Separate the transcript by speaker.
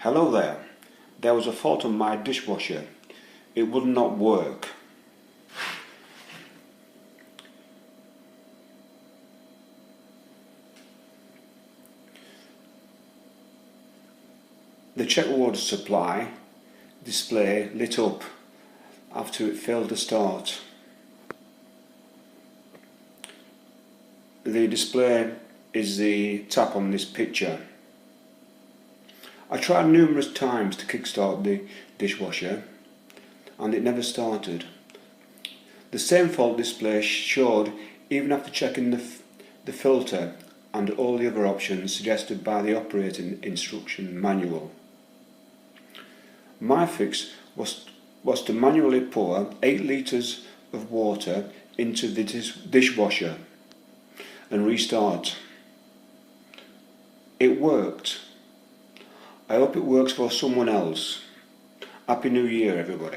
Speaker 1: Hello there. There was a fault on my dishwasher. It would not work. The check water supply display lit up after it failed to start. The display is the tap on this picture. I tried numerous times to kickstart the dishwasher and it never started. The same fault display showed even after checking the filter and all the other options suggested by the operating instruction manual. My fix was to manually pour 8 litres of water into the dishwasher and restart. It worked. I hope it works for someone else. Happy New Year, everybody.